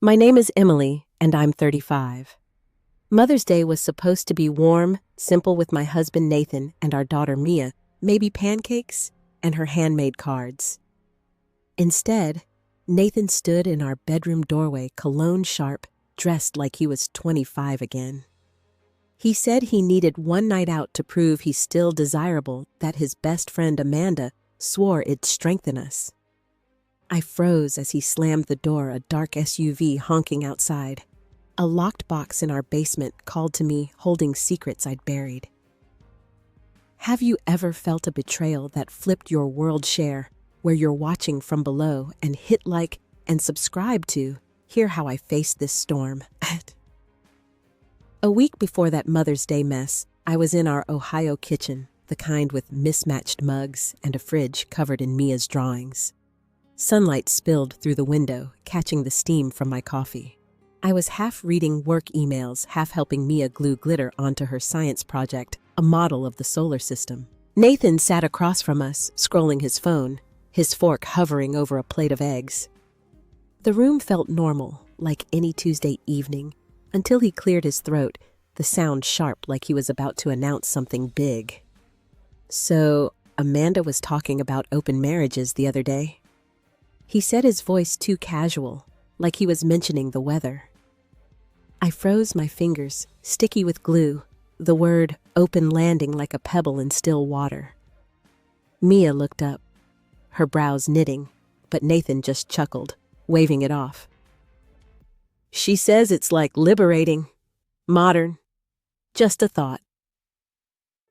My name is Emily, and I'm 35. Mother's Day was supposed to be warm, simple with my husband Nathan and our daughter Mia, maybe pancakes and her handmade cards. Instead, Nathan stood in our bedroom doorway, cologne sharp, dressed like he was 25 again. He said he needed one night out to prove he's still desirable, that his best friend Amanda swore it'd strengthen us. I froze as he slammed the door, a dark SUV honking outside. A locked box in our basement called to me, holding secrets I'd buried. Have you ever felt a betrayal that flipped your world share, where you're watching from below and hit like and subscribe to Hear How I Faced This Storm? A week before that Mother's Day mess, I was in our Ohio kitchen, the kind with mismatched mugs and a fridge covered in Mia's drawings. Sunlight spilled through the window, catching the steam from my coffee. I was half reading work emails, half helping Mia glue glitter onto her science project, a model of the solar system. Nathan sat across from us, scrolling his phone, his fork hovering over a plate of eggs. The room felt normal, like any Tuesday evening, until he cleared his throat, the sound sharp like he was about to announce something big. So, Amanda was talking about open marriages the other day. He said his voice too casual, like he was mentioning the weather. I froze my fingers, sticky with glue, the word open landing like a pebble in still water. Mia looked up, her brows knitting, but Nathan just chuckled, waving it off. She says it's like liberating, modern, just a thought.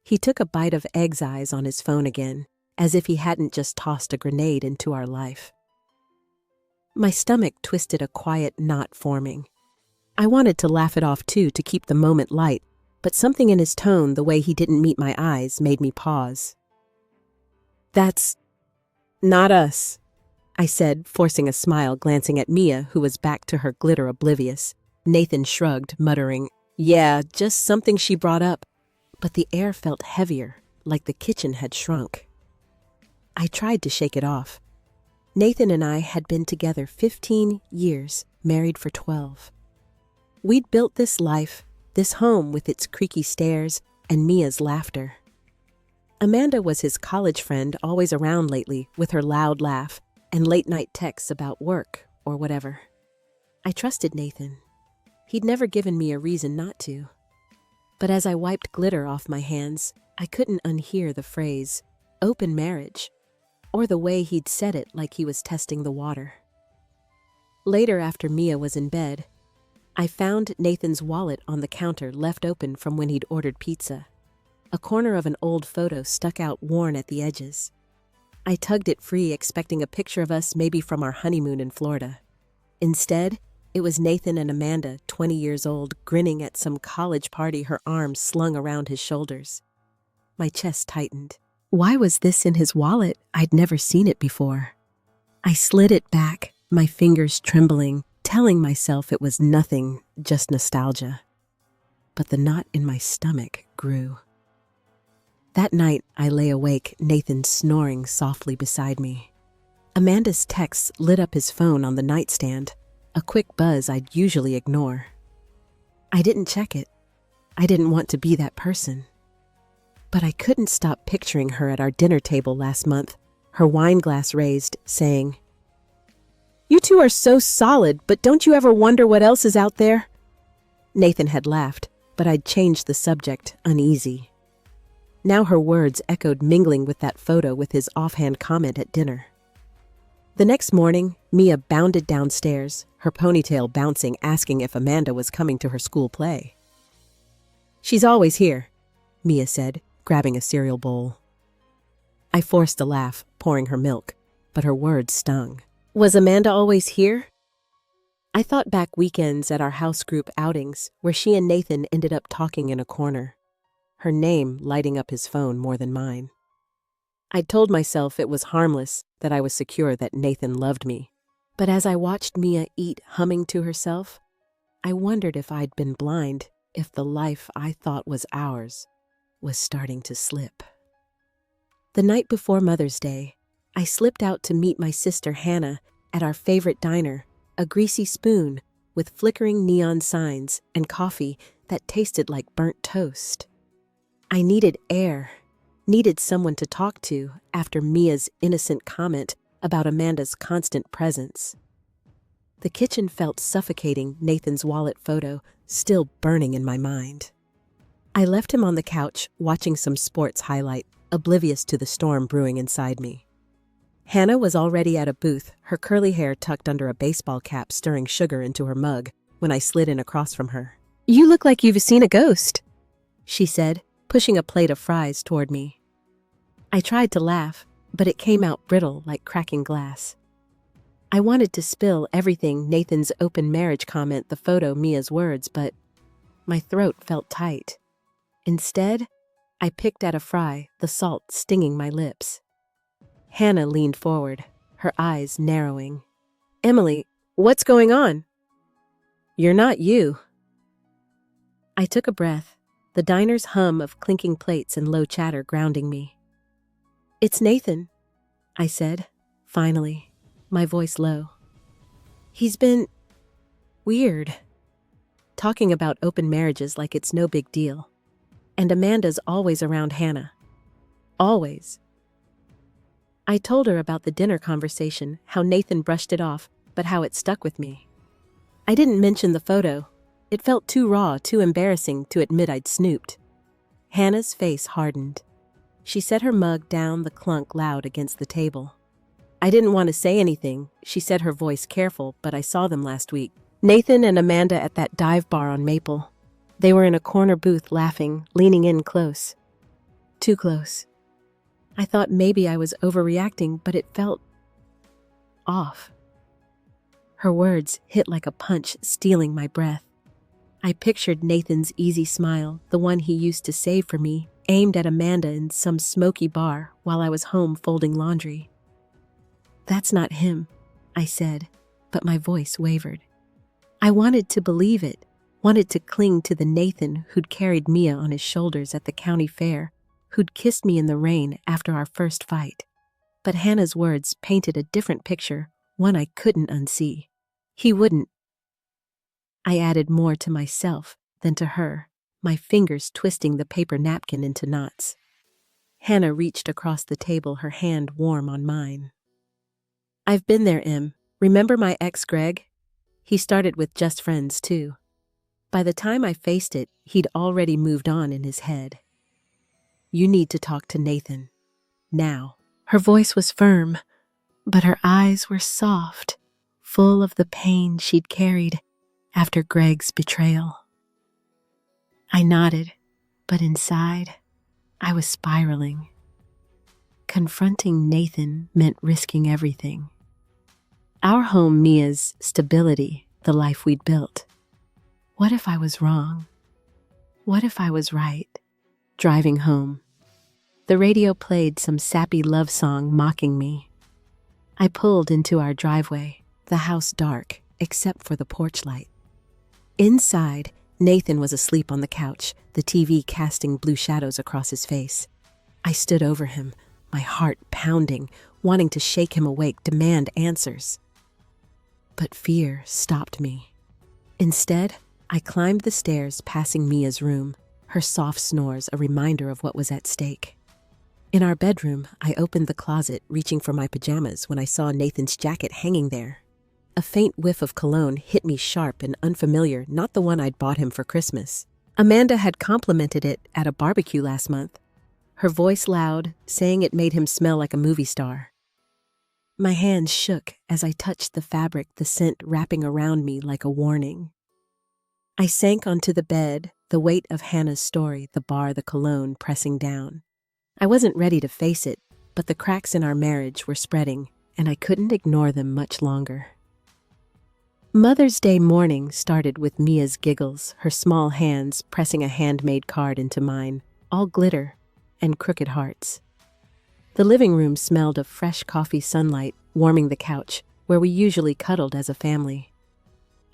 He took a bite of egg's eyes on his phone again, as if he hadn't just tossed a grenade into our life. My stomach twisted, a quiet knot forming. I wanted to laugh it off too, to keep the moment light, but something in his tone, the way he didn't meet my eyes, made me pause. That's not us, I said, forcing a smile, glancing at Mia, who was back to her glitter oblivious. Nathan shrugged, muttering, "Yeah, just something she brought up." But the air felt heavier, like the kitchen had shrunk. I tried to shake it off. Nathan and I had been together 15 years, married for 12. We'd built this life, this home with its creaky stairs and Mia's laughter. Amanda was his college friend, always around lately, with her loud laugh and late-night texts about work or whatever. I trusted Nathan. He'd never given me a reason not to. But as I wiped glitter off my hands, I couldn't unhear the phrase, open marriage, or the way he'd said it like he was testing the water. Later, after Mia was in bed, I found Nathan's wallet on the counter, left open from when he'd ordered pizza. A corner of an old photo stuck out, worn at the edges. I tugged it free, expecting a picture of us, maybe from our honeymoon in Florida. Instead, it was Nathan and Amanda, 20 years old, grinning at some college party, her arms slung around his shoulders. My chest tightened. Why was this in his wallet? I'd never seen it before. I slid it back, my fingers trembling, telling myself it was nothing, just nostalgia. But the knot in my stomach grew. That night, I lay awake, Nathan snoring softly beside me. Amanda's texts lit up his phone on the nightstand, a quick buzz I'd usually ignore. I didn't check it. I didn't want to be that person. But I couldn't stop picturing her at our dinner table last month, her wine glass raised, saying, "You two are so solid, but don't you ever wonder what else is out there?" Nathan had laughed, but I'd changed the subject, uneasy. Now her words echoed, mingling with that photo, with his offhand comment at dinner. The next morning, Mia bounded downstairs, her ponytail bouncing, asking if Amanda was coming to her school play. "She's always here," Mia said, grabbing a cereal bowl. I forced a laugh, pouring her milk, but her words stung. Was Amanda always here? I thought back weekends at our house group outings, where she and Nathan ended up talking in a corner, her name lighting up his phone more than mine. I'd told myself it was harmless, that I was secure that Nathan loved me. But as I watched Mia eat, humming to herself, I wondered if I'd been blind, if the life I thought was ours was starting to slip. The night before Mother's Day, I slipped out to meet my sister Hannah at our favorite diner, a greasy spoon, with flickering neon signs and coffee that tasted like burnt toast. I needed air, needed someone to talk to after Mia's innocent comment about Amanda's constant presence. The kitchen felt suffocating, Nathan's wallet photo still burning in my mind. I left him on the couch, watching some sports highlight, oblivious to the storm brewing inside me. Hannah was already at a booth, her curly hair tucked under a baseball cap, stirring sugar into her mug when I slid in across from her. "You look like you've seen a ghost," she said, pushing a plate of fries toward me. I tried to laugh, but it came out brittle like cracking glass. I wanted to spill everything, Nathan's open marriage comment, the photo, Mia's words, but my throat felt tight. Instead, I picked at a fry, the salt stinging my lips. Hannah leaned forward, her eyes narrowing. "Emily, what's going on?" "You're not you." I took a breath, the diner's hum of clinking plates and low chatter grounding me. "It's Nathan," I said, finally, my voice low. "He's been weird, talking about open marriages like it's no big deal. And Amanda's always around Hannah. Always." I told her about the dinner conversation, how Nathan brushed it off, but how it stuck with me. I didn't mention the photo. It felt too raw, too embarrassing to admit I'd snooped. Hannah's face hardened. She set her mug down, the clunk loud against the table. "I didn't want to say anything," she said, her voice careful, "but I saw them last week. Nathan and Amanda at that dive bar on Maple. They were in a corner booth laughing, leaning in close. Too close. I thought maybe I was overreacting, but it felt off." Her words hit like a punch, stealing my breath. I pictured Nathan's easy smile, the one he used to save for me, aimed at Amanda in some smoky bar while I was home folding laundry. "That's not him," I said, but my voice wavered. I wanted to believe it, wanted to cling to the Nathan who'd carried Mia on his shoulders at the county fair, who'd kissed me in the rain after our first fight. But Hannah's words painted a different picture, one I couldn't unsee. He wouldn't. I added more to myself than to her, my fingers twisting the paper napkin into knots. Hannah reached across the table, her hand warm on mine. "I've been there, Em. Remember my ex Greg? He started with just friends, too. By the time I faced it, he'd already moved on in his head. You need to talk to Nathan. Now." Her voice was firm, but her eyes were soft, full of the pain she'd carried after Greg's betrayal. I nodded, but inside, I was spiraling. Confronting Nathan meant risking everything. Our home, Mia's stability, the life we'd built. What if I was wrong? What if I was right? Driving home, the radio played some sappy love song mocking me. I pulled into our driveway, the house dark, except for the porch light. Inside, Nathan was asleep on the couch, the TV casting blue shadows across his face. I stood over him, my heart pounding, wanting to shake him awake, demand answers. But fear stopped me. Instead, I climbed the stairs, passing Mia's room, her soft snores a reminder of what was at stake. In our bedroom, I opened the closet, reaching for my pajamas when I saw Nathan's jacket hanging there. A faint whiff of cologne hit me sharp and unfamiliar, not the one I'd bought him for Christmas. Amanda had complimented it at a barbecue last month, her voice loud, saying it made him smell like a movie star. My hands shook as I touched the fabric, the scent wrapping around me like a warning. I sank onto the bed, the weight of Hannah's story, the bar, the cologne pressing down. I wasn't ready to face it, but the cracks in our marriage were spreading, and I couldn't ignore them much longer. Mother's Day morning started with Mia's giggles, her small hands pressing a handmade card into mine, all glitter and crooked hearts. The living room smelled of fresh coffee sunlight, warming the couch, where we usually cuddled as a family.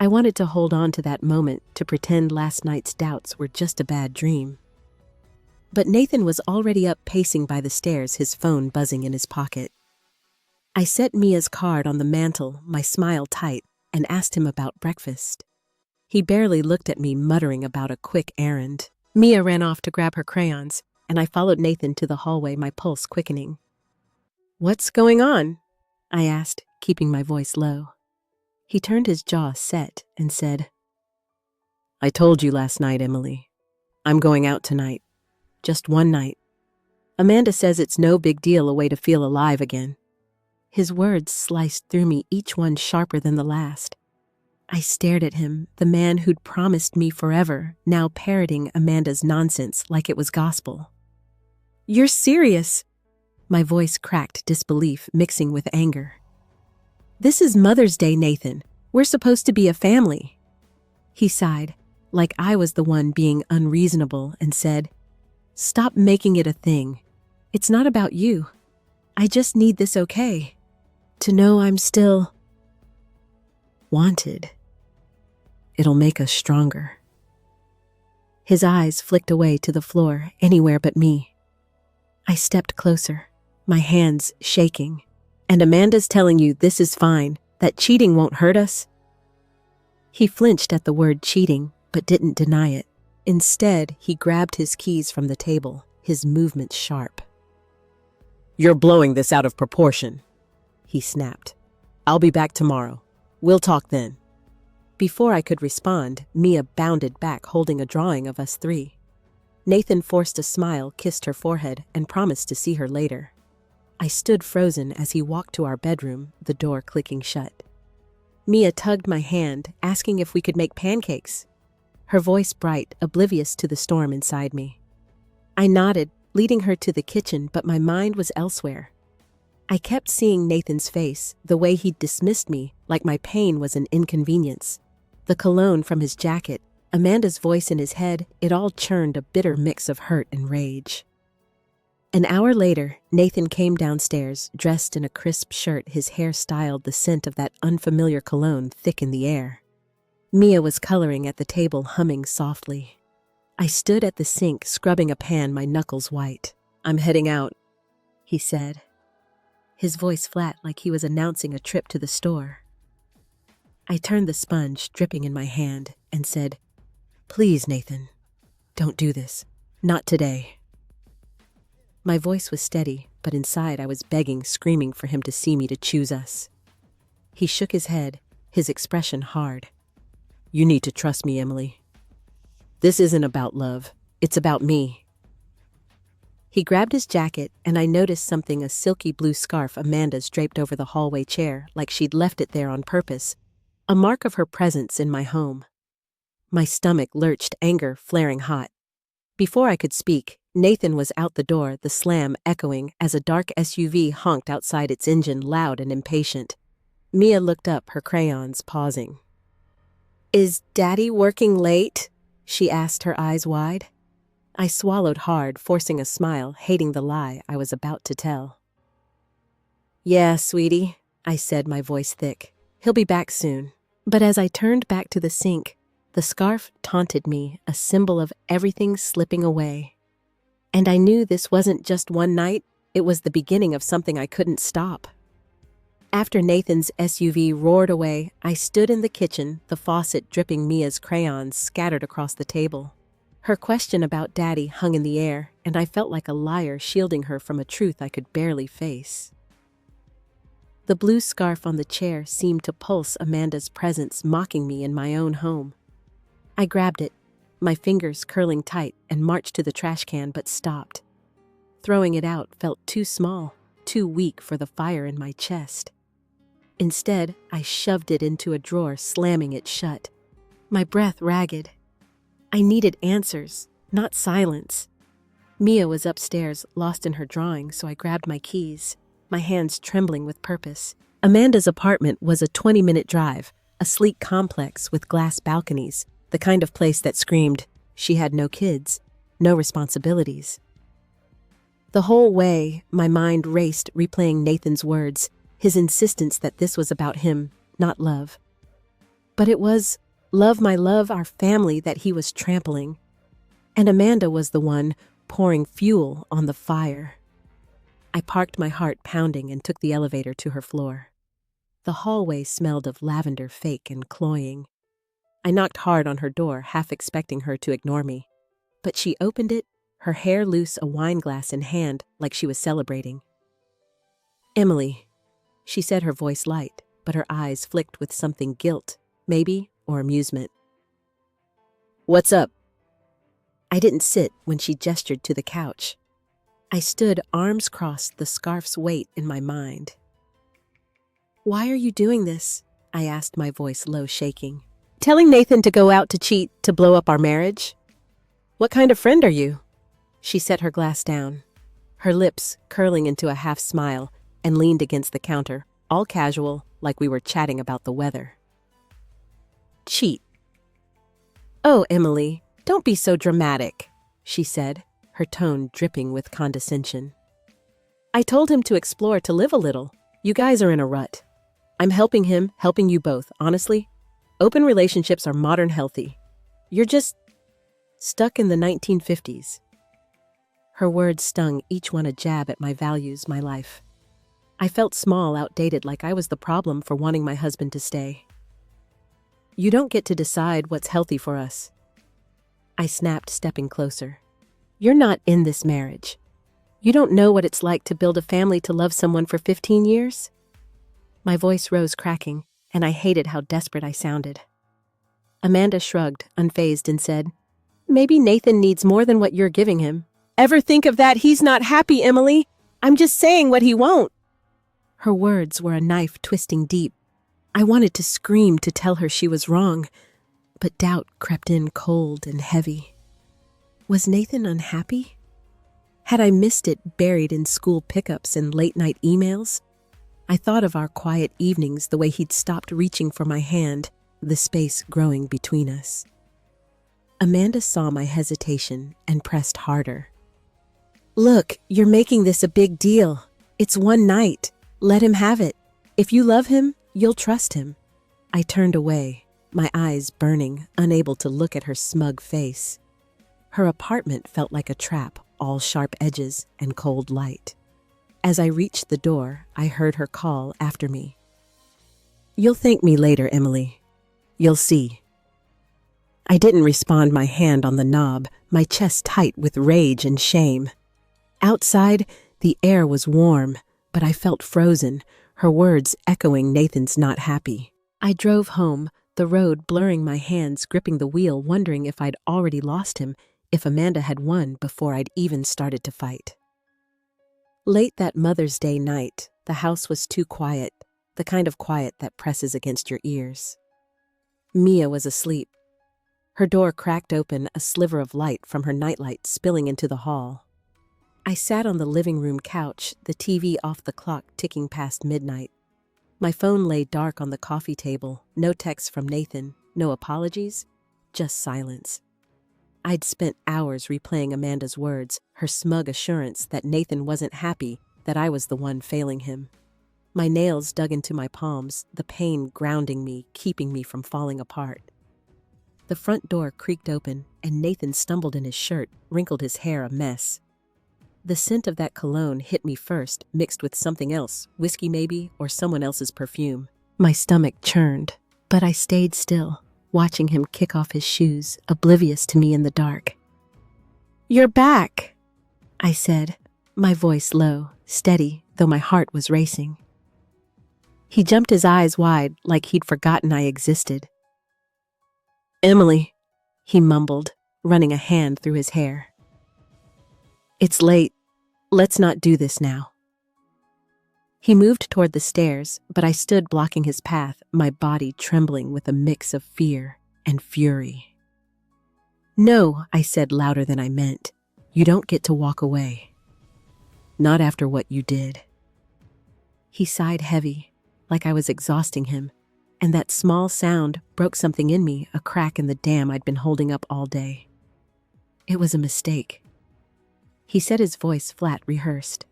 I wanted to hold on to that moment, to pretend last night's doubts were just a bad dream. But Nathan was already up, pacing by the stairs, his phone buzzing in his pocket. I set Mia's card on the mantel, my smile tight, and asked him about breakfast. He barely looked at me, muttering about a quick errand. Mia ran off to grab her crayons, and I followed Nathan to the hallway, my pulse quickening. "What's going on?" I asked, keeping my voice low. He turned his jaw set and said, "I told you last night, Emily. I'm going out tonight. Just one night. Amanda says it's no big deal, a way to feel alive again." His words sliced through me, each one sharper than the last. I stared at him, the man who'd promised me forever, now parroting Amanda's nonsense like it was gospel. "You're serious?" My voice cracked disbelief, mixing with anger. "This is Mother's Day, Nathan. We're supposed to be a family." He sighed, like I was the one being unreasonable, and said, "Stop making it a thing. It's not about you. I just need this okay. To know I'm still wanted. It'll make us stronger." His eyes flicked away to the floor, anywhere but me. I stepped closer, my hands shaking. "And Amanda's telling you this is fine, that cheating won't hurt us?" He flinched at the word cheating, but didn't deny it. Instead, he grabbed his keys from the table, his movements sharp. "You're blowing this out of proportion," he snapped. "I'll be back tomorrow. We'll talk then." Before I could respond, Mia bounded back, holding a drawing of us three. Nathan forced a smile, kissed her forehead, and promised to see her later. I stood frozen as he walked to our bedroom, the door clicking shut. Mia tugged my hand, asking if we could make pancakes, her voice bright, oblivious to the storm inside me. I nodded, leading her to the kitchen, but my mind was elsewhere. I kept seeing Nathan's face, the way he'd dismissed me, like my pain was an inconvenience. The cologne from his jacket, Amanda's voice in his head, it all churned a bitter mix of hurt and rage. An hour later, Nathan came downstairs, dressed in a crisp shirt, his hair styled, the scent of that unfamiliar cologne thick in the air. Mia was coloring at the table, humming softly. I stood at the sink, scrubbing a pan, my knuckles white. "I'm heading out," he said, his voice flat like he was announcing a trip to the store. I turned the sponge, dripping in my hand, and said, "Please, Nathan, don't do this. Not today." My voice was steady, but inside I was begging, screaming for him to see me, to choose us. He shook his head, his expression hard. "You need to trust me, Emily. This isn't about love. It's about me." He grabbed his jacket, and I noticed something, a silky blue scarf Amanda's draped over the hallway chair, like she'd left it there on purpose, a mark of her presence in my home. My stomach lurched, anger flaring hot. Before I could speak, Nathan was out the door, the slam echoing as a dark SUV honked outside its engine, loud and impatient. Mia looked up, her crayons pausing. "Is Daddy working late?" she asked, her eyes wide. I swallowed hard, forcing a smile, hating the lie I was about to tell. "Yeah, sweetie," I said, my voice thick. "He'll be back soon." But as I turned back to the sink, the scarf taunted me, a symbol of everything slipping away. And I knew this wasn't just one night, it was the beginning of something I couldn't stop. After Nathan's SUV roared away, I stood in the kitchen, the faucet dripping, Mia's crayons scattered across the table. Her question about Daddy hung in the air, and I felt like a liar shielding her from a truth I could barely face. The blue scarf on the chair seemed to pulse Amanda's presence, mocking me in my own home. I grabbed it, my fingers curling tight, and marched to the trash can, but stopped. Throwing it out felt too small, too weak for the fire in my chest. Instead, I shoved it into a drawer, slamming it shut, my breath ragged. I needed answers, not silence. Mia was upstairs, lost in her drawing, so I grabbed my keys, my hands trembling with purpose. Amanda's apartment was a 20-minute drive, a sleek complex with glass balconies, the kind of place that screamed she had no kids, no responsibilities. The whole way, my mind raced, replaying Nathan's words, his insistence that this was about him, not love. But it was love, my love, our family, that he was trampling. And Amanda was the one pouring fuel on the fire. I parked, my heart pounding, and took the elevator to her floor. The hallway smelled of lavender, fake and cloying. I knocked hard on her door, half expecting her to ignore me. But she opened it, her hair loose, a wine glass in hand, like she was celebrating. "Emily," she said, her voice light, but her eyes flicked with something guilt, maybe, or amusement. "What's up?" I didn't sit when she gestured to the couch. I stood, arms crossed, the scarf's weight in my mind. "Why are you doing this?" I asked, my voice low, shaking. "Telling Nathan to go out to cheat, to blow up our marriage? What kind of friend are you?" She set her glass down, her lips curling into a half smile, and leaned against the counter, all casual, like we were chatting about the weather. "Cheat." "Oh, Emily, don't be so dramatic," she said, her tone dripping with condescension. "I told him to explore, to live a little. You guys are in a rut. I'm helping him, helping you both, honestly. Open relationships are modern healthy. You're just stuck in the 1950s. Her words stung, each one a jab at my values, my life. I felt small, outdated, like I was the problem for wanting my husband to stay. "You don't get to decide what's healthy for us," I snapped, stepping closer. "You're not in this marriage. You don't know what it's like to build a family, to love someone for 15 years? My voice rose, cracking, and I hated how desperate I sounded. Amanda shrugged, unfazed, and said, "Maybe Nathan needs more than what you're giving him." "Ever think of that? He's not happy, Emily. I'm just saying what he won't." Her words were a knife twisting deep. I wanted to scream, to tell her she was wrong, but doubt crept in, cold and heavy. Was Nathan unhappy? Had I missed it, buried in school pickups and late-night emails? I thought of our quiet evenings, the way he'd stopped reaching for my hand, the space growing between us. Amanda saw my hesitation and pressed harder. "Look, you're making this a big deal. It's one night. Let him have it. If you love him, you'll trust him." I turned away, my eyes burning, unable to look at her smug face. Her apartment felt like a trap, all sharp edges and cold light. As I reached the door, I heard her call after me. "You'll thank me later, Emily. You'll see." I didn't respond, my hand on the knob, my chest tight with rage and shame. Outside, the air was warm, but I felt frozen, her words echoing Nathan's "not happy." I drove home, the road blurring, my hands gripping the wheel, wondering if I'd already lost him, if Amanda had won before I'd even started to fight. Late that Mother's Day night, the house was too quiet, the kind of quiet that presses against your ears. Mia was asleep. Her door cracked open, a sliver of light from her nightlight spilling into the hall. I sat on the living room couch, the TV off, the clock ticking past midnight. My phone lay dark on the coffee table, no text from Nathan, no apologies, just silence. I'd spent hours replaying Amanda's words, her smug assurance that Nathan wasn't happy, that I was the one failing him. My nails dug into my palms, the pain grounding me, keeping me from falling apart. The front door creaked open, and Nathan stumbled in his shirt, wrinkled his hair a mess. The scent of that cologne hit me first, mixed with something else, whiskey maybe, or someone else's perfume. My stomach churned, but I stayed still, watching him kick off his shoes, oblivious to me in the dark. "You're back," I said, my voice low, steady, though my heart was racing. He jumped, his eyes wide, like he'd forgotten I existed. "Emily," he mumbled, running a hand through his hair. "It's late. Let's not do this now." He moved toward the stairs, but I stood blocking his path, my body trembling with a mix of fear and fury. "No," I said louder than I meant. "You don't get to walk away. Not after what you did." He sighed heavy, like I was exhausting him, and that small sound broke something in me, a crack in the dam I'd been holding up all day. It was a mistake. He said, his voice flat, rehearsed.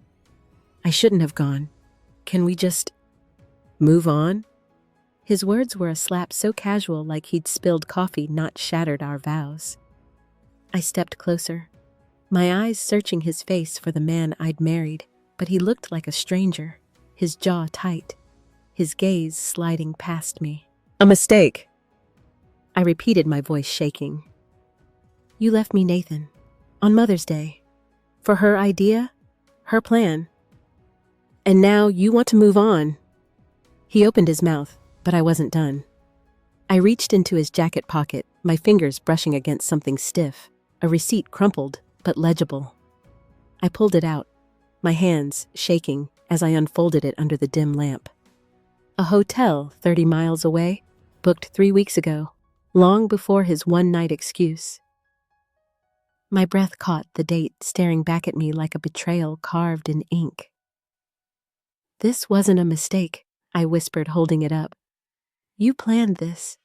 "I shouldn't have gone. Can we just move on?" His words were a slap so casual, like he'd spilled coffee, not shattered our vows. I stepped closer, my eyes searching his face for the man I'd married, but he looked like a stranger, his jaw tight, his gaze sliding past me. "A mistake," I repeated, my voice shaking. You left me Nathan, on Mother's Day, for her idea, her plan. And now you want to move on. He opened his mouth, but I wasn't done. I reached into his jacket pocket, my fingers brushing against something stiff, a receipt crumpled but legible. I pulled it out, my hands shaking as I unfolded it under the dim lamp. A hotel 30 miles away, booked 3 weeks ago, long before his one-night excuse. My breath caught the date staring back at me like a betrayal carved in ink. This wasn't a mistake, I whispered, holding it up. You planned this.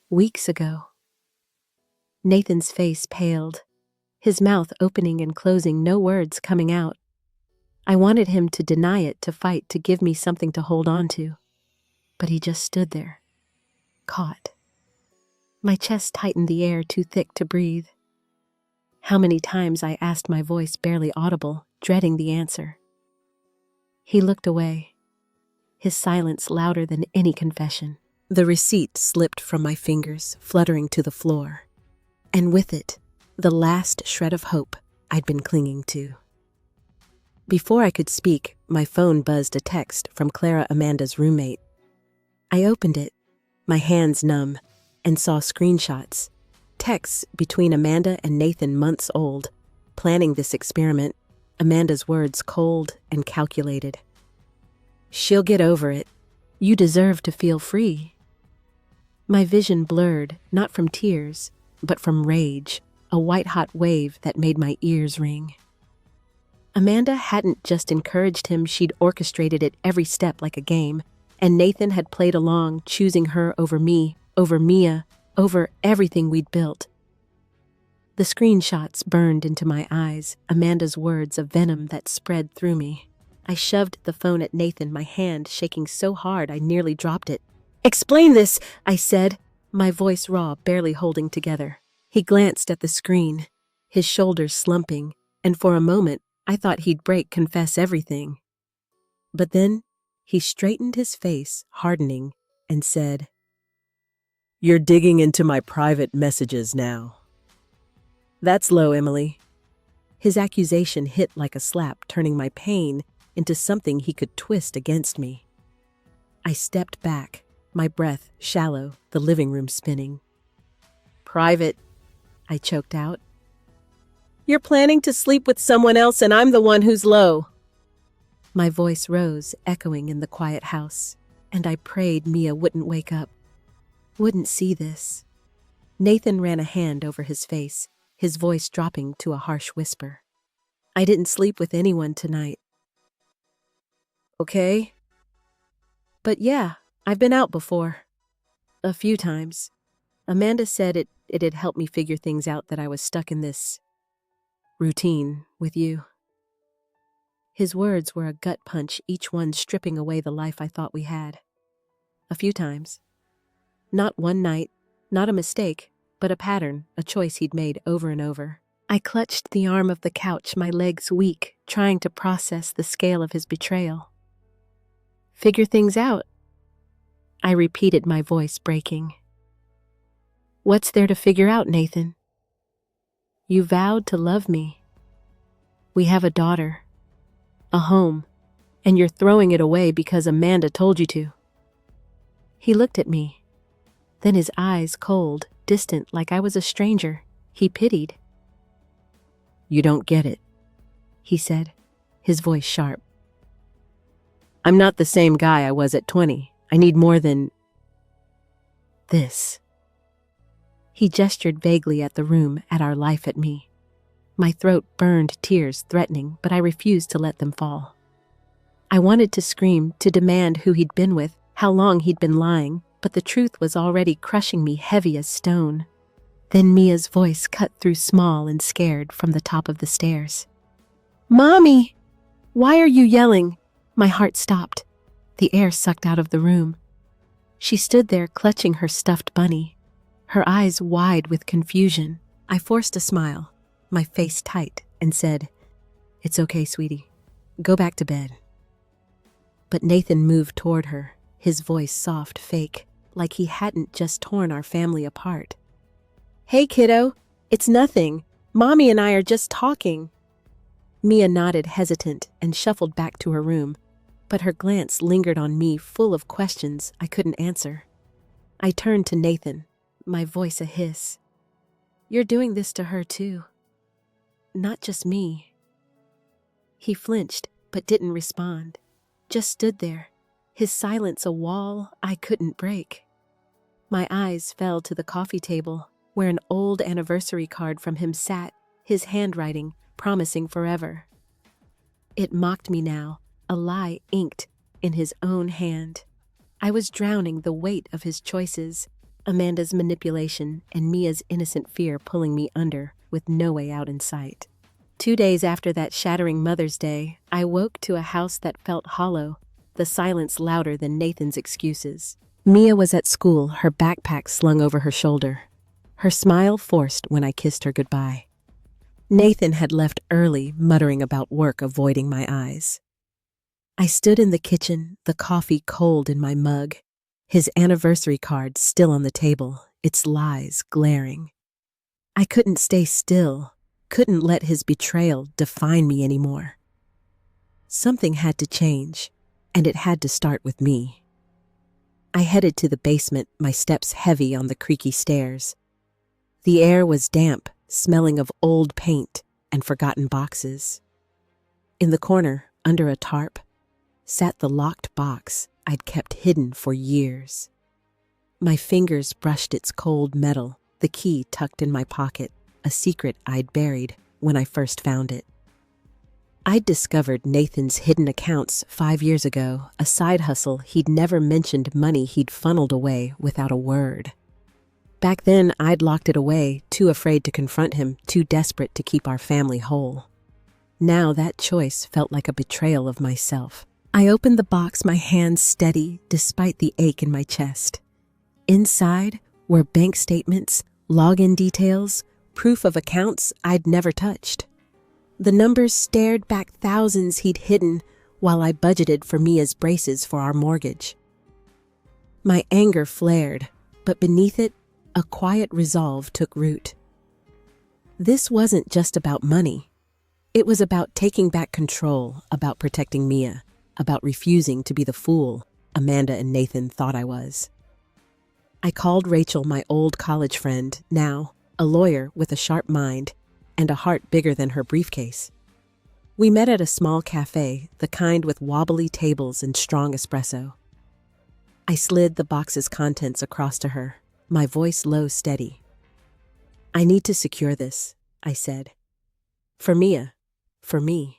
Weeks ago. Nathan's face paled, his mouth opening and closing, no words coming out. I wanted him to deny it, to fight, to give me something to hold on to. But he just stood there, caught. My chest tightened, the air too thick to breathe. How many times I asked, my voice barely audible, dreading the answer. He looked away, his silence louder than any confession. The receipt slipped from my fingers, fluttering to the floor, and with it, the last shred of hope I'd been clinging to. Before I could speak, my phone buzzed a text from Clara, Amanda's roommate. I opened it, my hands numb, and saw screenshots, texts between Amanda and Nathan, months old, planning this experiment, Amanda's words cold and calculated. She'll get over it. You deserve to feel free. My vision blurred, not from tears, but from rage, a white-hot wave that made my ears ring. Amanda hadn't just encouraged him, she'd orchestrated it every step like a game, and Nathan had played along, choosing her over me, over Mia, over everything we'd built. The screenshots burned into my eyes, Amanda's words a venom that spread through me. I shoved the phone at Nathan, my hand shaking so hard I nearly dropped it. Explain this, I said, my voice raw, barely holding together. He glanced at the screen, his shoulders slumping, and for a moment I thought he'd break, confess everything. But then he straightened, his face hardening, and said, You're digging into my private messages now. That's low, Emily. His accusation hit like a slap, turning my pain into something he could twist against me. I stepped back, my breath shallow, the living room spinning. Private, I choked out. You're planning to sleep with someone else and I'm the one who's low. My voice rose, echoing in the quiet house, and I prayed Mia wouldn't wake up, wouldn't see this. Nathan ran a hand over his face, his voice dropping to a harsh whisper. I didn't sleep with anyone tonight. Okay? But yeah, I've been out before. A few times. Amanda said it had helped me figure things out, that I was stuck in this routine with you. His words were a gut punch, each one stripping away the life I thought we had. A few times. Not one night, not a mistake, but a pattern, a choice he'd made over and over. I clutched the arm of the couch, my legs weak, trying to process the scale of his betrayal. Figure things out, I repeated, my voice breaking. What's there to figure out, Nathan? You vowed to love me. We have a daughter, a home, and you're throwing it away because Amanda told you to. He looked at me, then his eyes cold, distant, like I was a stranger. He pitied. You don't get it, he said, his voice sharp. I'm not the same guy I was at 20. I need more than this. He gestured vaguely at the room, at our life, at me. My throat burned, tears threatening, but I refused to let them fall. I wanted to scream, to demand who he'd been with, how long he'd been lying, but the truth was already crushing me, heavy as stone. Then Mia's voice cut through, small and scared, from the top of the stairs. Mommy! Why are you yelling? My heart stopped. The air sucked out of the room. She stood there clutching her stuffed bunny, her eyes wide with confusion. I forced a smile, my face tight, and said, It's okay, sweetie. Go back to bed. But Nathan moved toward her, his voice soft, fake. like he hadn't just torn our family apart. "Hey, kiddo, it's nothing. Mommy and I are just talking." Mia nodded, hesitant, and shuffled back to her room, but her glance lingered on me, full of questions I couldn't answer. I turned to Nathan, my voice a hiss. "You're doing this to her too. Not just me." He flinched, but didn't respond. Just stood there, his silence a wall I couldn't break. My eyes fell to the coffee table, where an old anniversary card from him sat, his handwriting promising forever. It mocked me now, a lie inked in his own hand. I was drowning the weight of his choices, Amanda's manipulation and Mia's innocent fear pulling me under with no way out in sight. 2 days after that shattering Mother's Day, I woke to a house that felt hollow, the silence louder than Nathan's excuses. Mia was at school, her backpack slung over her shoulder, her smile forced when I kissed her goodbye. Nathan had left early, muttering about work avoiding my eyes. I stood in the kitchen, the coffee cold in my mug, his anniversary card still on the table, its lies glaring. I couldn't stay still, couldn't let his betrayal define me anymore. Something had to change, and it had to start with me. I headed to the basement, my steps heavy on the creaky stairs. The air was damp, smelling of old paint and forgotten boxes. In the corner, under a tarp, sat the locked box I'd kept hidden for years. My fingers brushed its cold metal, the key tucked in my pocket, a secret I'd buried when I first found it. I'd discovered Nathan's hidden accounts 5 years ago, a side hustle he'd never mentioned, money he'd funneled away without a word. Back then, I'd locked it away, too afraid to confront him, too desperate to keep our family whole. Now that choice felt like a betrayal of myself. I opened the box, my hands steady despite the ache in my chest. Inside were bank statements, login details, proof of accounts I'd never touched. The numbers stared back thousands he'd hidden while I budgeted for Mia's braces for our mortgage. My anger flared, but beneath it, a quiet resolve took root. This wasn't just about money. It was about taking back control, about protecting Mia, about refusing to be the fool Amanda and Nathan thought I was. I called Rachel, my old college friend, now a lawyer with a sharp mind and a heart bigger than her briefcase. We met at a small cafe, the kind with wobbly tables and strong espresso. I slid the box's contents across to her, my voice low, steady. "I need to secure this," I said. "For Mia, for me."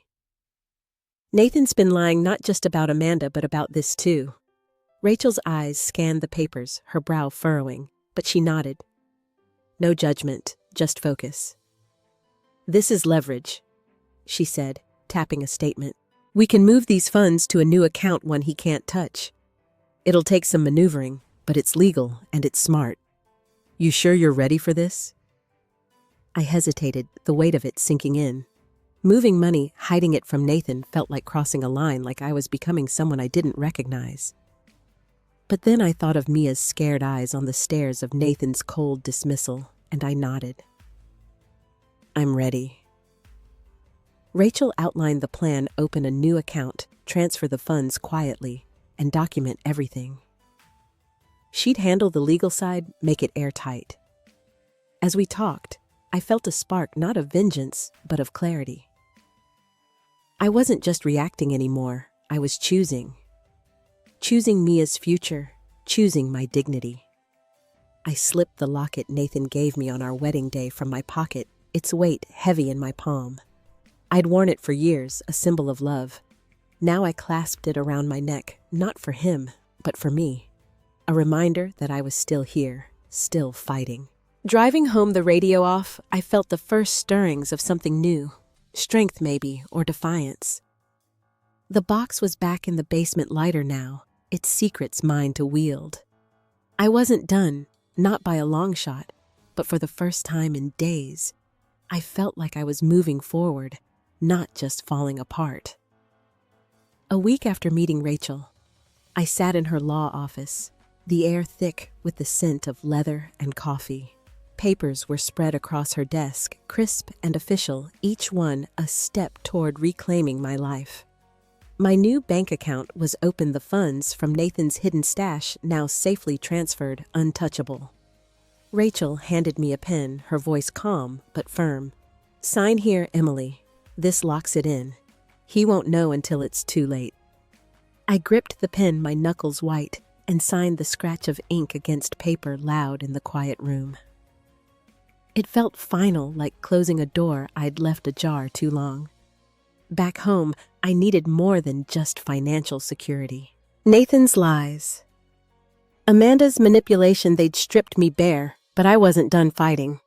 Nathan's been lying not just about Amanda, but about this too. Rachel's eyes scanned the papers, her brow furrowing, but she nodded. No judgment, just focus. "This is leverage," she said, tapping a statement. "We can move these funds to a new account one he can't touch. It'll take some maneuvering, but it's legal and it's smart. You sure you're ready for this?" I hesitated, the weight of it sinking in. Moving money, hiding it from Nathan, felt like crossing a line, like I was becoming someone I didn't recognize. But then I thought of Mia's scared eyes on the stairs of Nathan's cold dismissal, and I nodded. "I'm ready." Rachel outlined the plan: open a new account, transfer the funds quietly, and document everything. She'd handle the legal side, make it airtight. As we talked, I felt a spark not of vengeance, but of clarity. I wasn't just reacting anymore, I was choosing. Choosing Mia's future, choosing my dignity. I slipped the locket Nathan gave me on our wedding day from my pocket, its weight heavy in my palm. I'd worn it for years, a symbol of love. Now I clasped it around my neck, not for him, but for me. A reminder that I was still here, still fighting. Driving home, the radio off, I felt the first stirrings of something new. Strength maybe, or defiance. The box was back in the basement, lighter now, its secrets mine to wield. I wasn't done, not by a long shot, but for the first time in days, I felt like I was moving forward, not just falling apart. A week after meeting Rachel, I sat in her law office, the air thick with the scent of leather and coffee. Papers were spread across her desk, crisp and official, each one a step toward reclaiming my life. My new bank account was open, the funds from Nathan's hidden stash now safely transferred, untouchable. Rachel handed me a pen, her voice calm but firm. "Sign here, Emily. This locks it in. He won't know until it's too late." I gripped the pen, my knuckles white, and signed the scratch of ink against paper loud in the quiet room. It felt final, like closing a door I'd left ajar too long. Back home, I needed more than just financial security. Nathan's lies. Amanda's manipulation, they'd stripped me bare, but I wasn't done fighting.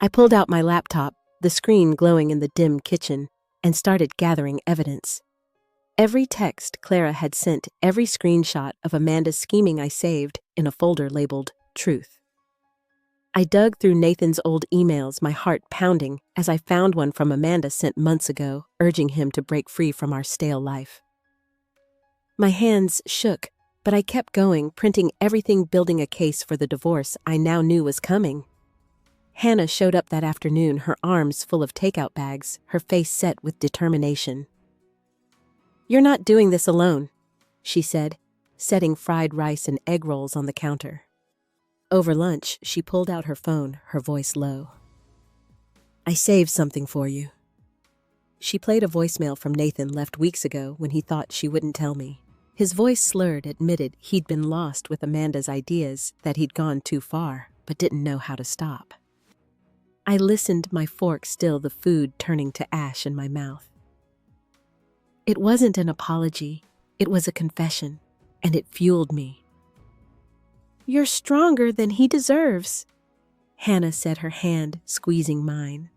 I pulled out my laptop, the screen glowing in the dim kitchen, and started gathering evidence. Every text Clara had sent, every screenshot of Amanda's scheming I saved in a folder labeled Truth. I dug through Nathan's old emails, my heart pounding, as I found one from Amanda sent months ago, urging him to break free from our stale life. My hands shook, but I kept going, printing everything, building a case for the divorce I now knew was coming. Hannah showed up that afternoon, her arms full of takeout bags, her face set with determination. "You're not doing this alone," she said, setting fried rice and egg rolls on the counter. Over lunch, she pulled out her phone, her voice low. "I saved something for you." She played a voicemail from Nathan left weeks ago when he thought she wouldn't tell me. His voice slurred, admitted he'd been lost with Amanda's ideas, that he'd gone too far, but didn't know how to stop. I listened, my fork still, the food turning to ash in my mouth. It wasn't an apology, it was a confession, and it fueled me. "You're stronger than he deserves," Hannah said, her hand squeezing mine.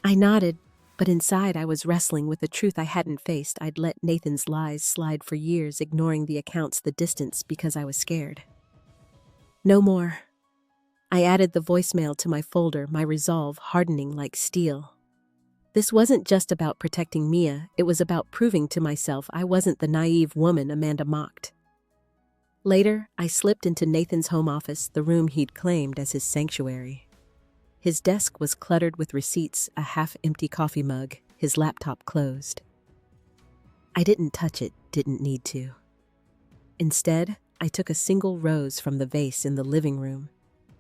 I nodded, but inside I was wrestling with a truth I hadn't faced. I'd let Nathan's lies slide for years, ignoring the accounts, the distance, because I was scared. No more. I added the voicemail to my folder, my resolve hardening like steel. This wasn't just about protecting Mia, it was about proving to myself I wasn't the naive woman Amanda mocked. Later, I slipped into Nathan's home office, the room he'd claimed as his sanctuary. His desk was cluttered with receipts, a half-empty coffee mug, his laptop closed. I didn't touch it, didn't need to. Instead, I took a single rose from the vase in the living room,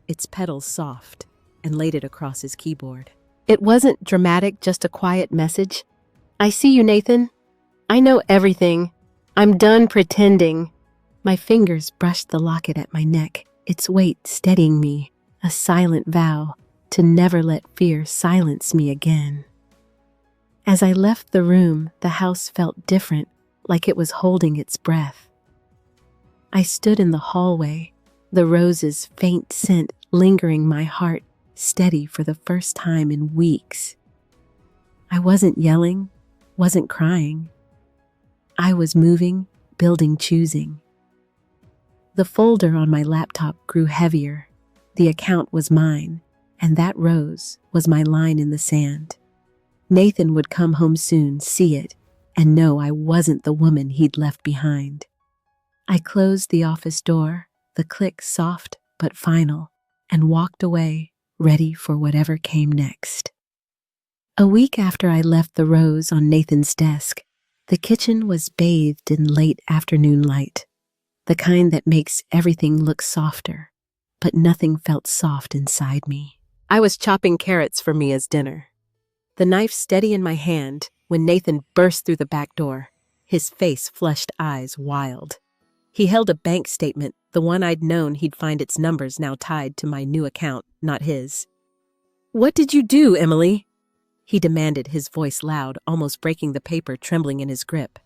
its petals soft, and laid it across his keyboard. It wasn't dramatic, just a quiet message. "I see you, Nathan. I know everything. I'm done pretending." My fingers brushed the locket at my neck, its weight steadying me, a silent vow to never let fear silence me again. As I left the room, the house felt different, like it was holding its breath. I stood in the hallway, the rose's faint scent lingering, my heart steady for the first time in weeks. I wasn't yelling, wasn't crying. I was moving, building, choosing. The folder on my laptop grew heavier. The account was mine, and that rose was my line in the sand. Nathan would come home soon, see it, and know I wasn't the woman he'd left behind. I closed the office door, the click soft but final, and walked away, ready for whatever came next. A week after I left the rose on Nathan's desk, the kitchen was bathed in late afternoon light, the kind that makes everything look softer, but nothing felt soft inside me. I was chopping carrots for Mia's dinner, the knife steady in my hand when Nathan burst through the back door, his face flushed, eyes wild. He held a bank statement, the one I'd known he'd find, its numbers now tied to my new account, not his. "What did you do, Emily?" he demanded, his voice loud, almost breaking the paper trembling in his grip.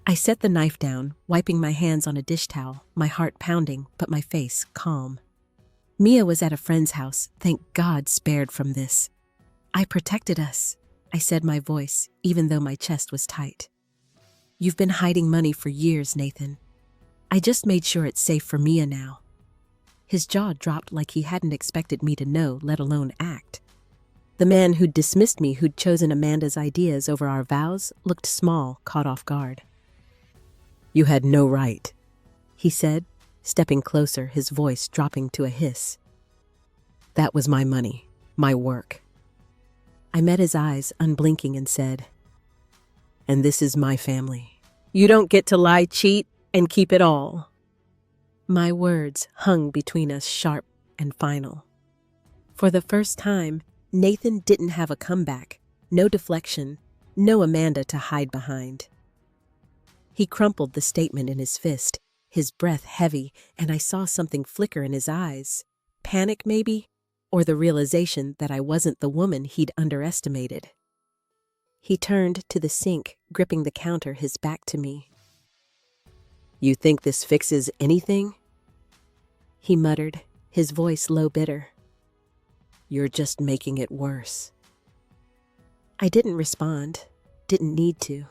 I set the knife down, wiping my hands on a dish towel, my heart pounding, but my face calm. Mia was at a friend's house, thank God spared from this. "I protected us," I said, my voice, even though my chest was tight. "You've been hiding money for years, Nathan. I just made sure it's safe for Mia now." His jaw dropped like he hadn't expected me to know, let alone act. The man who'd dismissed me, who'd chosen Amanda's ideas over our vows, looked small, caught off guard. "You had no right," he said, stepping closer, his voice dropping to a hiss. That was my money, my work. I met his eyes, unblinking, and said, and this is my family. You don't get to lie, cheat, and keep it all. My words hung between us, sharp and final. For the first time, Nathan didn't have a comeback, no deflection, no Amanda to hide behind. He crumpled the statement in his fist, his breath heavy, and I saw something flicker in his eyes. Panic, maybe, or the realization that I wasn't the woman he'd underestimated. He turned to the sink, gripping the counter, his back to me. You think this fixes anything? He muttered, his voice low, bitter. You're just making it worse. I didn't respond, didn't need to.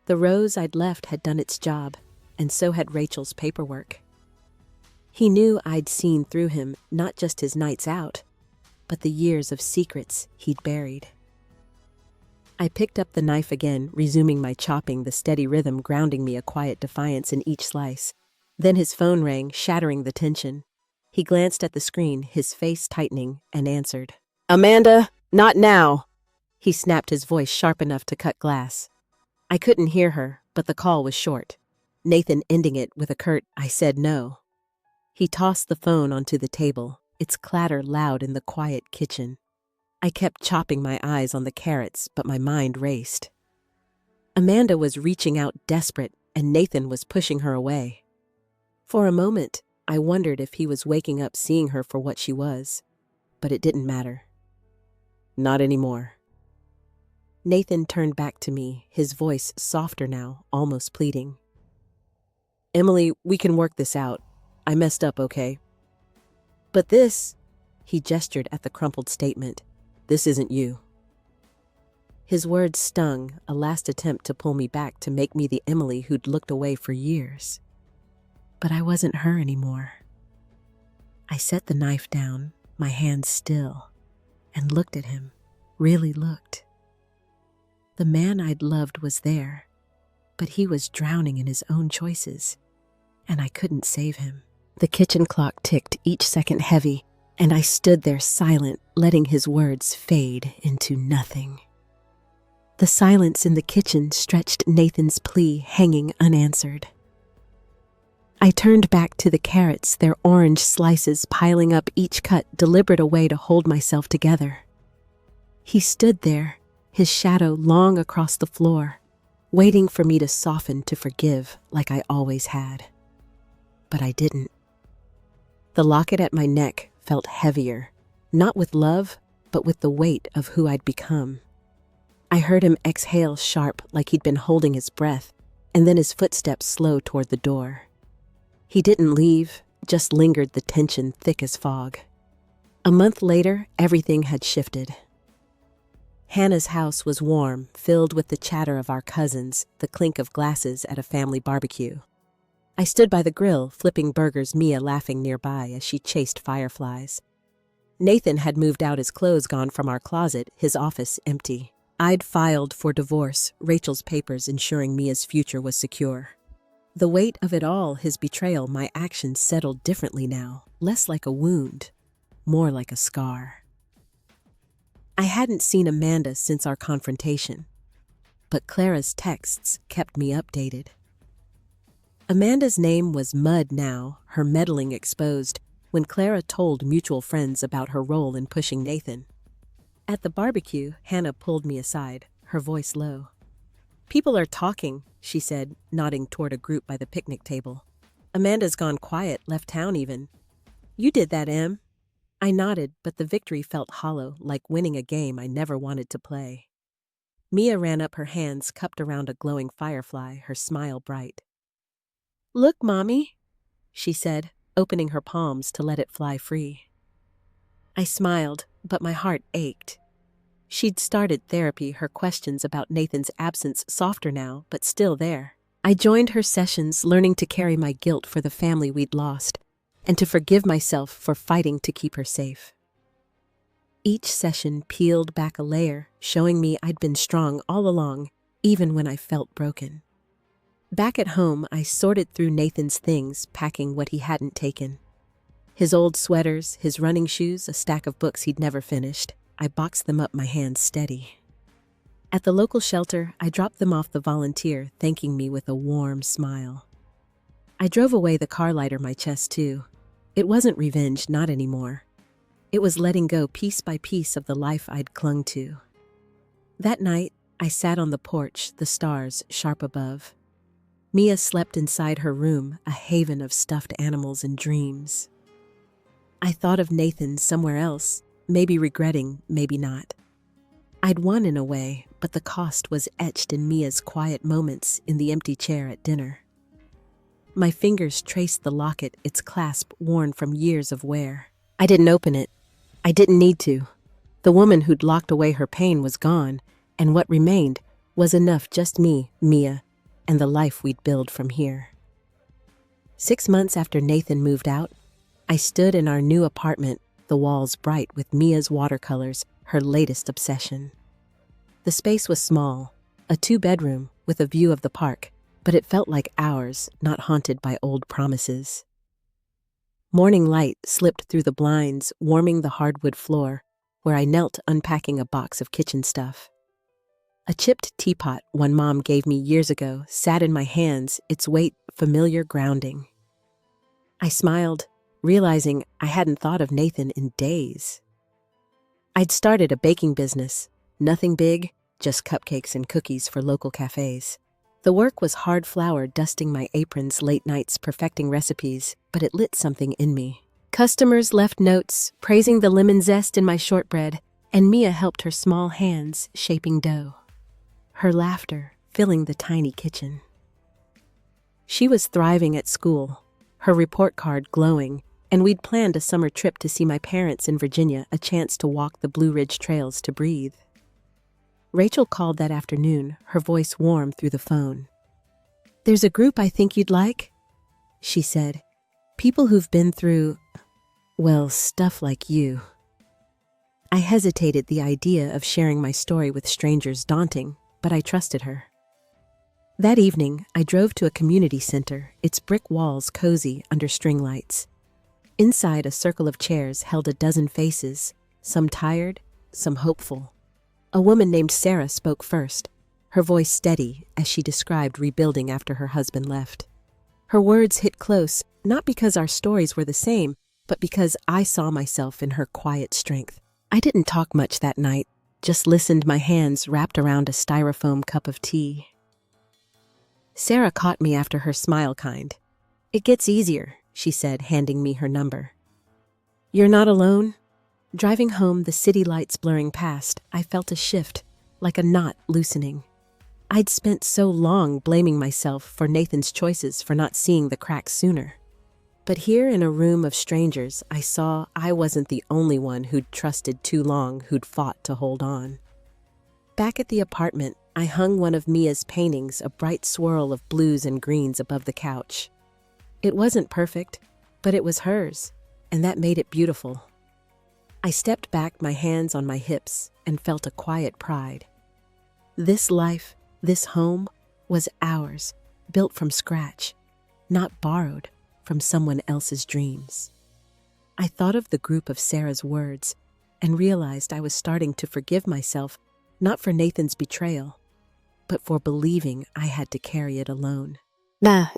The rose I'd left had done its job, and so had Rachel's paperwork. He knew I'd seen through him, not just his nights out, but the years of secrets he'd buried. I picked up the knife again, resuming my chopping, the steady rhythm grounding me a quiet defiance in each slice. Then his phone rang, shattering the tension. He glanced at the screen, his face tightening, and answered. Amanda, not now! He snapped, his voice sharp enough to cut glass. I couldn't hear her, but the call was short. Nathan ending it with a curt, I said no. He tossed the phone onto the table, its clatter loud in the quiet kitchen. I kept chopping, my eyes on the carrots, but my mind raced. Amanda was reaching out desperate, and Nathan was pushing her away. For a moment, I wondered if he was waking up seeing her for what she was, but it didn't matter. Not anymore. Nathan turned back to me, his voice softer now, almost pleading. Emily, we can work this out. I messed up, okay? But this, he gestured at the crumpled statement, this isn't you. His words stung, a last attempt to pull me back, to make me the Emily who'd looked away for years. But I wasn't her anymore. I set the knife down, my hands still, and looked at him, really looked. The man I'd loved was there, but he was drowning in his own choices, and I couldn't save him. The kitchen clock ticked, each second heavy, and I stood there silent, letting his words fade into nothing. The silence in the kitchen stretched Nathan's plea hanging unanswered. I turned back to the carrots, their orange slices piling up, each cut deliberate, a way to hold myself together. He stood there, his shadow long across the floor, waiting for me to soften, to forgive like I always had. But I didn't. The locket at my neck felt heavier, not with love, but with the weight of who I'd become. I heard him exhale sharp, like he'd been holding his breath, and then his footsteps slow toward the door. He didn't leave, just lingered, the tension thick as fog. A month later, everything had shifted. Hannah's house was warm, filled with the chatter of our cousins, the clink of glasses at a family barbecue. I stood by the grill, flipping burgers, Mia laughing nearby as she chased fireflies. Nathan had moved out, his clothes gone from our closet, his office empty. I'd filed for divorce, Rachel's papers ensuring Mia's future was secure. The weight of it all, his betrayal, my actions settled differently now, less like a wound, more like a scar. I hadn't seen Amanda since our confrontation, but Clara's texts kept me updated. Amanda's name was mud now, her meddling exposed, when Clara told mutual friends about her role in pushing Nathan. At the barbecue, Hannah pulled me aside, her voice low. People are talking, she said, nodding toward a group by the picnic table. Amanda's gone quiet, left town even. You did that, Em. I nodded, but the victory felt hollow, like winning a game I never wanted to play. Mia ran up, her hands cupped around a glowing firefly, her smile bright. Look, Mommy, she said, opening her palms to let it fly free. I smiled, but my heart ached. She'd started therapy, her questions about Nathan's absence softer now, but still there. I joined her sessions, learning to carry my guilt for the family we'd lost, and to forgive myself for fighting to keep her safe. Each session peeled back a layer, showing me I'd been strong all along, even when I felt broken. Back at home, I sorted through Nathan's things, packing what he hadn't taken. His old sweaters, his running shoes, a stack of books he'd never finished. I boxed them up, my hands steady. At the local shelter, I dropped them off the volunteer, thanking me with a warm smile. I drove away, the car lighter my chest too. It wasn't revenge, not anymore. It was letting go piece by piece of the life I'd clung to. That night, I sat on the porch, the stars sharp above. Mia slept inside her room, a haven of stuffed animals and dreams. I thought of Nathan somewhere else, maybe regretting, maybe not. I'd won in a way, but the cost was etched in Mia's quiet moments in the empty chair at dinner. My fingers traced the locket, its clasp worn from years of wear. I didn't open it. I didn't need to. The woman who'd locked away her pain was gone, and what remained was enough, just me, Mia, and the life we'd build from here. 6 months after Nathan moved out, I stood in our new apartment, the walls bright with Mia's watercolors, her latest obsession. The space was small, a 2-bedroom with a view of the park, but it felt like ours, not haunted by old promises. Morning light slipped through the blinds, warming the hardwood floor, where I knelt unpacking a box of kitchen stuff. A chipped teapot one mom gave me years ago sat in my hands, its weight familiar grounding. I smiled, realizing I hadn't thought of Nathan in days. I'd started a baking business, nothing big, just cupcakes and cookies for local cafes. The work was hard flour, dusting my aprons, late nights perfecting recipes, but it lit something in me. Customers left notes, praising the lemon zest in my shortbread, and Mia helped her small hands shaping dough. Her laughter filling the tiny kitchen. She was thriving at school, her report card glowing, and we'd planned a summer trip to see my parents in Virginia, a chance to walk the Blue Ridge trails to breathe. Rachel called that afternoon, her voice warm through the phone. "There's a group I think you'd like," she said. "People who've been through, well, stuff like you." I hesitated, the idea of sharing my story with strangers daunting, but I trusted her. That evening, I drove to a community center, its brick walls cozy under string lights. Inside, a circle of chairs held a dozen faces, some tired, some hopeful. A woman named Sarah spoke first, her voice steady as she described rebuilding after her husband left. Her words hit close, not because our stories were the same, but because I saw myself in her quiet strength. I didn't talk much that night, just listened, my hands wrapped around a styrofoam cup of tea. Sarah caught me after, her smile kind. "It gets easier," she said, handing me her number. "You're not alone?" Driving home, the city lights blurring past, I felt a shift, like a knot loosening. I'd spent so long blaming myself for Nathan's choices, for not seeing the cracks sooner. But here in a room of strangers, I saw I wasn't the only one who'd trusted too long, who'd fought to hold on. Back at the apartment, I hung one of Mia's paintings, a bright swirl of blues and greens above the couch. It wasn't perfect, but it was hers, and that made it beautiful. I stepped back, my hands on my hips, and felt a quiet pride. This life, this home, was ours, built from scratch, not borrowed from someone else's dreams. I thought of the group of Sarah's words and realized I was starting to forgive myself, not for Nathan's betrayal, but for believing I had to carry it alone. The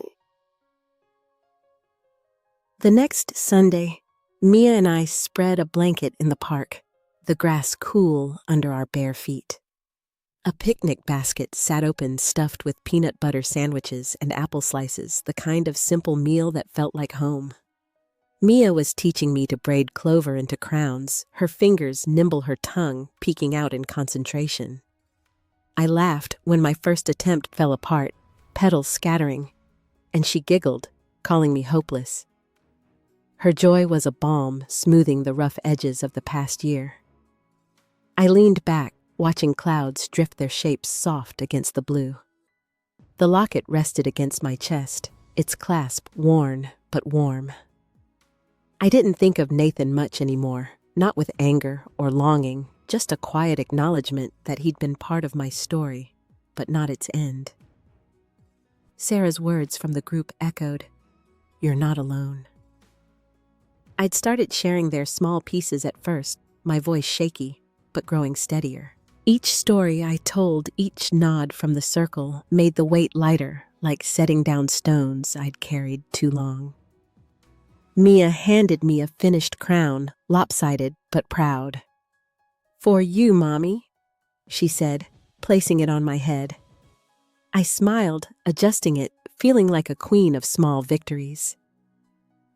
next Sunday, Mia and I spread a blanket in the park, the grass cool under our bare feet. A picnic basket sat open, stuffed with peanut butter sandwiches and apple slices, the kind of simple meal that felt like home. Mia was teaching me to braid clover into crowns, her fingers nimble, her tongue peeking out in concentration. I laughed when my first attempt fell apart, petals scattering, and she giggled, calling me hopeless. Her joy was a balm, smoothing the rough edges of the past year. I leaned back, watching clouds drift their shapes soft against the blue. The locket rested against my chest, its clasp worn but warm. I didn't think of Nathan much anymore, not with anger or longing, just a quiet acknowledgement that he'd been part of my story, but not its end. Sarah's words from the group echoed, "You're not alone." I'd started sharing their small pieces at first, my voice shaky, but growing steadier. Each story I told, each nod from the circle, made the weight lighter, like setting down stones I'd carried too long. Mia handed me a finished crown, lopsided but proud. "For you, Mommy," she said, placing it on my head. I smiled, adjusting it, feeling like a queen of small victories.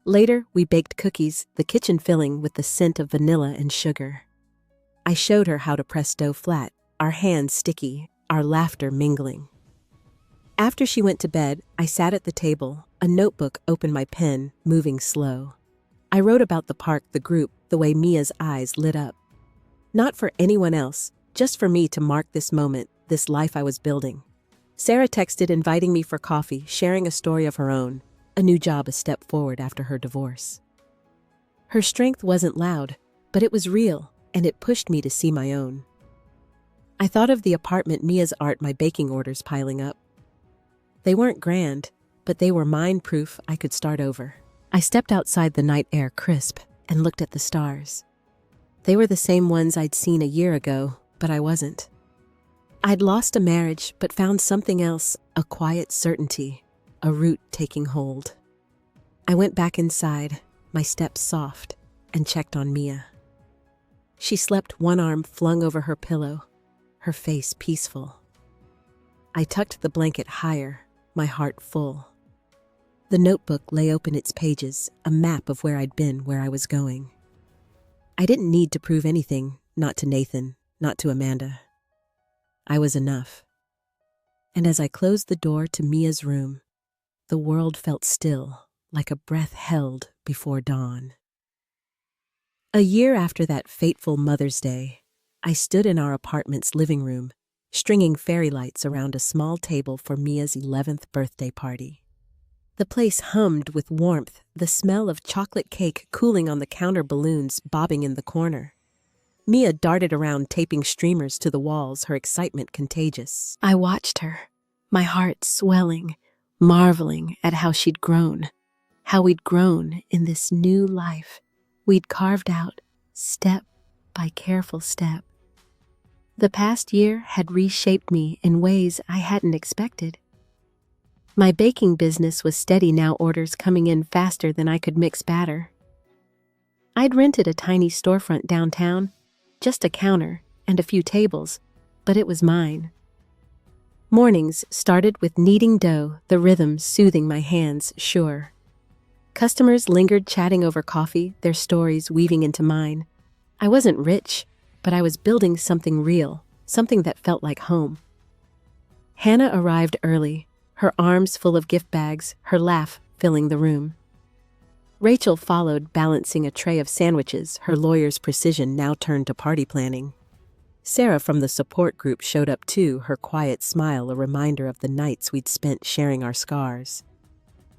Later, we baked cookies, the kitchen filling with the scent of vanilla and sugar. I showed her how to press dough flat, our hands sticky, our laughter mingling. After she went to bed, I sat at the table, a notebook open, my pen moving slow. I wrote about the park, the group, the way Mia's eyes lit up. Not for anyone else, just for me to mark this moment, this life I was building. Sarah texted inviting me for coffee, sharing a story of her own, a new job a step forward after her divorce. Her strength wasn't loud, but it was real, and it pushed me to see my own. I thought of the apartment, Mia's art, my baking orders piling up. They weren't grand, but they were mine-proof I could start over. I stepped outside, the night air crisp, and looked at the stars. They were the same ones I'd seen a year ago, but I wasn't. I'd lost a marriage, but found something else, a quiet certainty, a root taking hold. I went back inside, my steps soft, and checked on Mia. She slept, one arm flung over her pillow, her face peaceful. I tucked the blanket higher, my heart full. The notebook lay open, its pages, a map of where I'd been, where I was going. I didn't need to prove anything, not to Nathan, not to Amanda. I was enough. And as I closed the door to Mia's room, the world felt still, like a breath held before dawn. A year after that fateful Mother's Day, I stood in our apartment's living room, stringing fairy lights around a small table for Mia's 11th birthday party. The place hummed with warmth, the smell of chocolate cake cooling on the counter, balloons bobbing in the corner. Mia darted around, taping streamers to the walls, her excitement contagious. I watched her, my heart swelling, marveling at how she'd grown, how we'd grown in this new life we'd carved out, step by careful step. The past year had reshaped me in ways I hadn't expected. My baking business was steady now, orders coming in faster than I could mix batter. I'd rented a tiny storefront downtown, just a counter and a few tables, but it was mine. Mornings started with kneading dough, the rhythm soothing my hands, sure. Customers lingered, chatting over coffee, their stories weaving into mine. I wasn't rich, but I was building something real, something that felt like home. Hannah arrived early, her arms full of gift bags, her laugh filling the room. Rachel followed, balancing a tray of sandwiches, her lawyer's precision now turned to party planning. Sarah from the support group showed up too, her quiet smile a reminder of the nights we'd spent sharing our scars.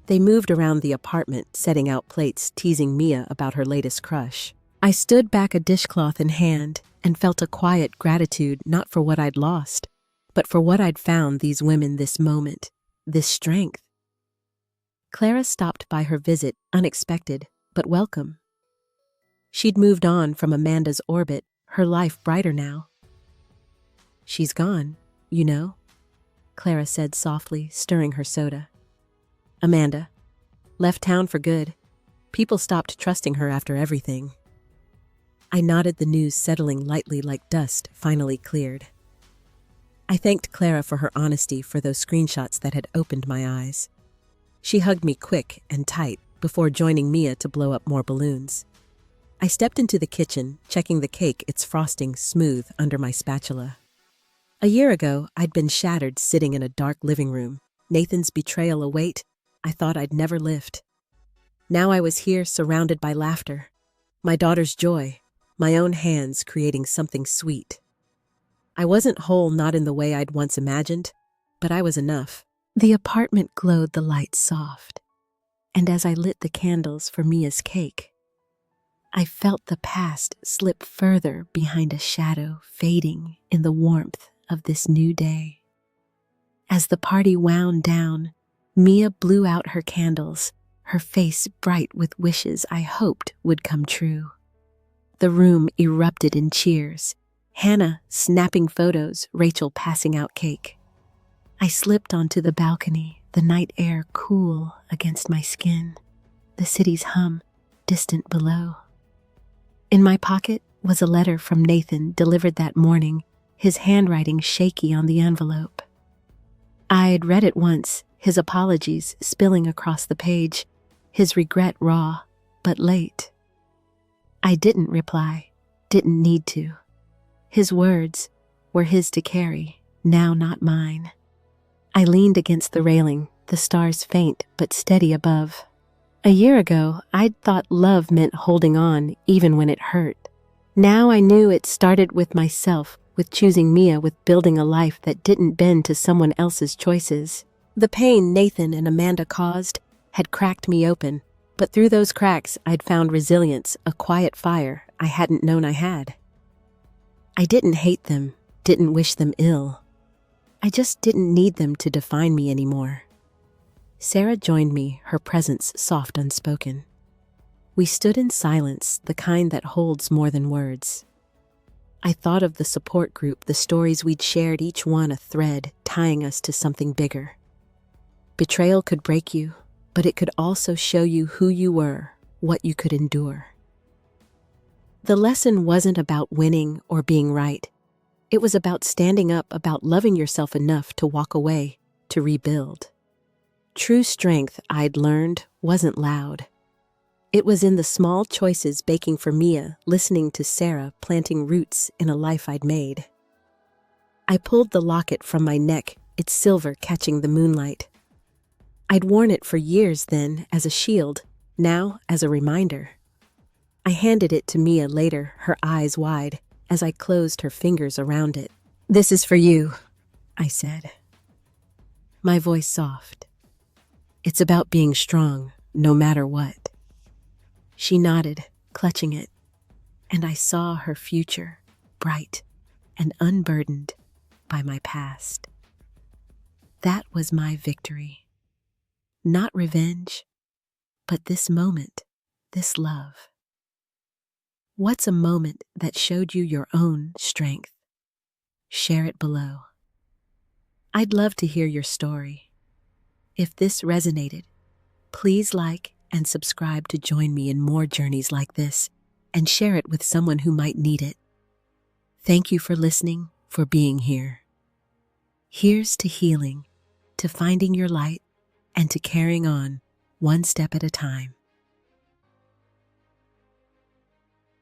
They moved around the apartment, setting out plates, teasing Mia about her latest crush. I stood back, a dishcloth in hand, and felt a quiet gratitude, not for what I'd lost, but for what I'd found, these women, this moment, this strength. Clara stopped by, her visit unexpected, but welcome. She'd moved on from Amanda's orbit, her life brighter now. "She's gone, you know," Clara said softly, stirring her soda. "Amanda left town for good. People stopped trusting her after everything." I nodded, the news settling lightly like dust finally cleared. I thanked Clara for her honesty, for those screenshots that had opened my eyes. She hugged me quick and tight before joining Mia to blow up more balloons. I stepped into the kitchen, checking the cake, its frosting smooth under my spatula. A year ago, I'd been shattered, sitting in a dark living room, Nathan's betrayal a weight I thought I'd never lift. Now I was here, surrounded by laughter, my daughter's joy, my own hands creating something sweet. I wasn't whole, not in the way I'd once imagined, but I was enough. The apartment glowed, the lights soft, and as I lit the candles for Mia's cake, I felt the past slip further behind a shadow, fading in the warmth of this new day. As the party wound down, Mia blew out her candles, her face bright with wishes I hoped would come true. The room erupted in cheers, Hannah snapping photos, Rachel passing out cake. I slipped onto the balcony, the night air cool against my skin, the city's hum distant below. In my pocket was a letter from Nathan delivered that morning, his handwriting shaky on the envelope. I'd read it once, his apologies spilling across the page, his regret raw, but late. I didn't reply, didn't need to. His words were his to carry, now not mine. I leaned against the railing, the stars faint but steady above. A year ago, I'd thought love meant holding on even when it hurt. Now I knew it started with myself, with choosing Mia, with building a life that didn't bend to someone else's choices. The pain Nathan and Amanda caused had cracked me open, but through those cracks I'd found resilience, a quiet fire I hadn't known I had. I didn't hate them, didn't wish them ill. I just didn't need them to define me anymore. Sarah joined me, her presence soft unspoken. We stood in silence, the kind that holds more than words. I thought of the support group, the stories we'd shared, each one a thread tying us to something bigger. Betrayal could break you, but it could also show you who you were, what you could endure. The lesson wasn't about winning or being right. It was about standing up, about loving yourself enough to walk away, to rebuild. True strength, I'd learned, wasn't loud. It was in the small choices, baking for Mia, listening to Sarah, planting roots in a life I'd made. I pulled the locket from my neck, its silver catching the moonlight. I'd worn it for years then as a shield, now as a reminder. I handed it to Mia later, her eyes wide, as I closed her fingers around it. "This is for you," I said. My voice soft. "It's about being strong, no matter what." She nodded, clutching it, and I saw her future, bright and unburdened by my past. That was my victory. Not revenge, but this moment, this love. What's a moment that showed you your own strength? Share it below. I'd love to hear your story. If this resonated, please like and subscribe to join me in more journeys like this, and share it with someone who might need it. Thank you for listening, for being here. Here's to healing, to finding your light, and to carrying on one step at a time.